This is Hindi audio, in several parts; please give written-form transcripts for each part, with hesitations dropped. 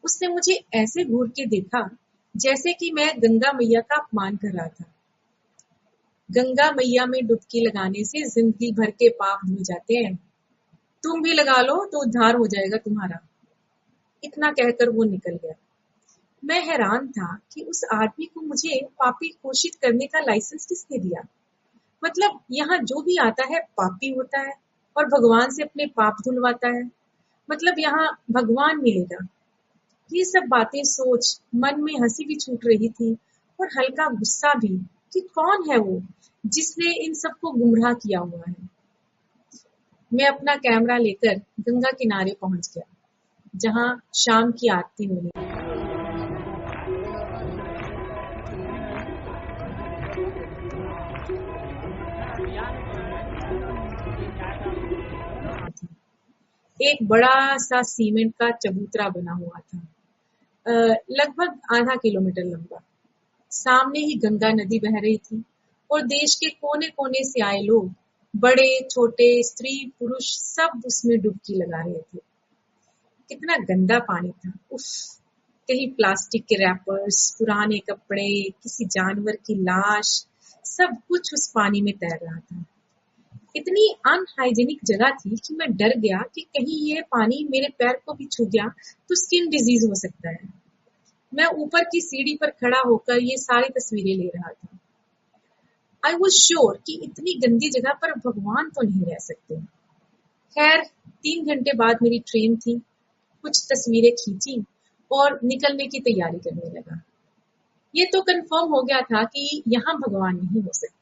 उसने मुझे ऐसे घूर के देखा जैसे कि मैं गंगा मैया का अपमान कर रहा था। गंगा मैया में डुबकी लगाने से जिंदगी भर के पाप धुल जाते हैं। तुम भी लगा लो तो उद्धार हो जाएगा तुम्हारा। इतना कहकर वो निकल गया। मैं हैरान था कि उस आदमी को मुझे पापी घोषित करने का लाइसेंस किसने दिया। मतलब यहाँ जो भी आता है पापी होता है और भगवान से अपने पाप धुलवाता है। मतलब यहाँ भगवान मिलेगा। ये सब बातें सोच मन में हंसी भी छूट रही थी और हल्का गुस्सा भी कि कौन है वो जिसने इन सबको गुमराह किया हुआ है। मैं अपना कैमरा लेकर गंगा किनारे पहुंच गया जहां शाम की आरती होने थी। एक बड़ा सा सीमेंट का चबूतरा बना हुआ था, लगभग आधा किलोमीटर लंबा। सामने ही गंगा नदी बह रही थी और देश के कोने कोने से आए लोग, बड़े छोटे स्त्री पुरुष, सब उसमें डुबकी लगा रहे थे। कितना गंदा पानी था, उफ। कहीं प्लास्टिक के रैपर्स, पुराने कपड़े, किसी जानवर की लाश, सब कुछ उस पानी में तैर रहा था। इतनी अनहाइजीनिक जगह थी कि मैं डर गया कि कहीं ये पानी मेरे पैर को भी छू गया तो स्किन डिजीज हो सकता है। मैं ऊपर की सीढ़ी पर खड़ा होकर ये सारी तस्वीरें ले रहा था। आई वॉज श्योर कि इतनी गंदी जगह पर भगवान तो नहीं रह सकते। खैर, 3 घंटे बाद मेरी ट्रेन थी। कुछ तस्वीरें खींची और निकलने की तैयारी करने लगा। ये तो कंफर्म हो गया था कि यहाँ भगवान नहीं हो सकते।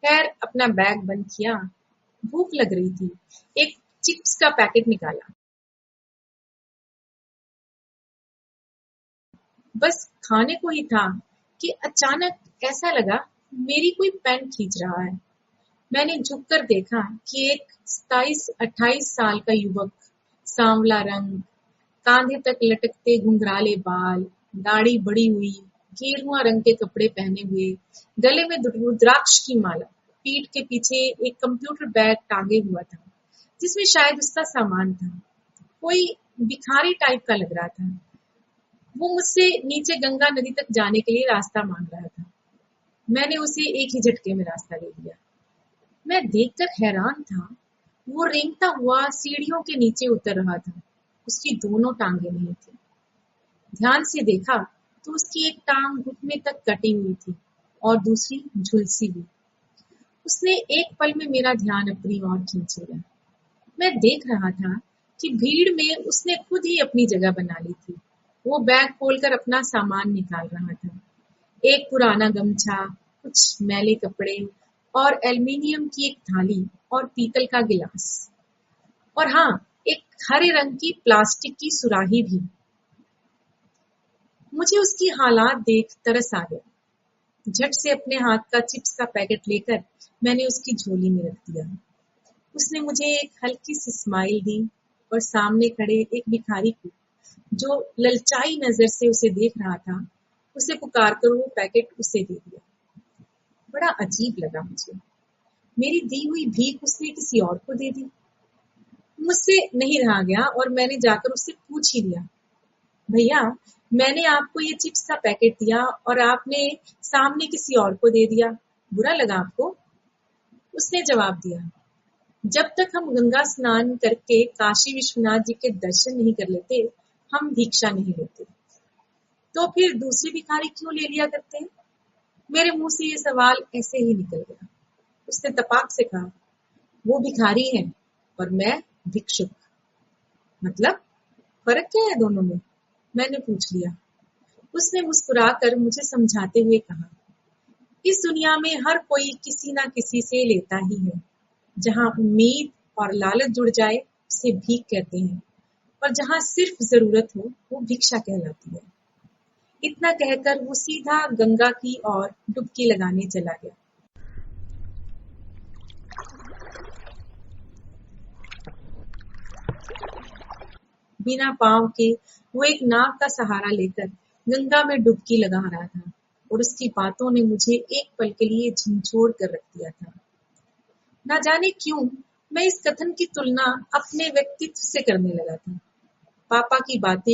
खैर, अपना बैग बंद किया। भूख लग रही थी। एक चिप्स का पैकेट निकाला। बस खाने को ही था कि अचानक ऐसा लगा मेरी कोई पैंट खींच रहा है। मैंने झुककर देखा कि एक 27-28 साल का युवक, सांवला रंग, कांधे तक लटकते घुंघराले बाल, दाढ़ी बड़ी हुई, गेरुआ रंग के कपड़े पहने हुए, गले में रुद्राक्ष की माला, पीठ के पीछे एक कंप्यूटर बैग टांगे हुआ था जिसमें शायद उसका सामान था। कोई भिखारी टाइप का लग रहा था। वो मुझसे नीचे गंगा नदी तक जाने के लिए रास्ता मांग रहा था। मैंने उसे एक ही झटके में रास्ता दे दिया। मैं देखकर हैरान था। वो रेंगता हुआ सीढ़ियों के नीचे उतर रहा था। उसकी दोनों टांगे नहीं थी। ध्यान से देखा तो उसकी एक टांग घुटने तक कटी हुई थी और दूसरी झुलसी हुई। उसने एक पल में मेरा ध्यान अपनी ओर खींच लिया। मैं देख रहा था कि भीड़ में उसने खुद ही अपनी जगह बना ली थी। वो बैग खोलकर अपना सामान निकाल रहा था। एक पुराना गमछा, कुछ मैले कपड़े और एल्युमिनियम की एक थाली और पीतल का गिलास। और हाँ, एक हरे रंग की प्लास्टिक की सुराही भी। मुझे उसकी हालात देख तरस आ गया। झट से अपने हाथ का चिप्स का पैकेट लेकर मैंने उसकी झोली में रख दिया। उसने मुझे एक हल्की सी स्माइल दी और सामने खड़े एक भिखारी को, जो ललचाई नजर से उसे देख रहा था, उसे पुकार कर वो पैकेट उसे दे दिया। बड़ा अजीब लगा मुझे। मेरी दी हुई भीख उसने किसी और को दे दी। मुझसे नहीं रहा गया और मैंने जाकर उससे पूछ ही लिया, भैया, मैंने आपको ये चिप्स का पैकेट दिया और आपने सामने किसी और को दे दिया, बुरा लगा आपको? उसने जवाब दिया, जब तक हम गंगा स्नान करके काशी विश्वनाथ जी के दर्शन नहीं कर लेते, हम भिक्षा नहीं लेते। तो फिर दूसरे भिखारी क्यों ले लिया करते हैं? मेरे मुंह से ये सवाल ऐसे ही निकल गया। उसने तपाक से कहा, वो भिखारी हैं और मैं भिक्षुक। मतलब फर्क क्या है दोनों में? मैंने पूछ लिया। उसने मुस्कुराकर मुझे समझाते हुए कहा, इस दुनिया में हर कोई किसी ना किसी से लेता ही है। जहाँ उम्मीद और लालच जुड़ जाए उसे भीख कहते हैं और जहाँ सिर्फ जरूरत हो वो भिक्षा कहलाती है। इतना कहकर वो सीधा गंगा की ओर डुबकी लगाने चला गया। बिना पांव के वो एक नाव का सहारा लेकर गंगा में डुबकी लगा रहा था और उसकी बातों ने मुझे एक पल के लिए झंझोड़ कर रख दिया था। ना जाने क्यों मैं इस कथन की तुलना अपने व्यक्तित्व से करने लगा था। पापा की बातें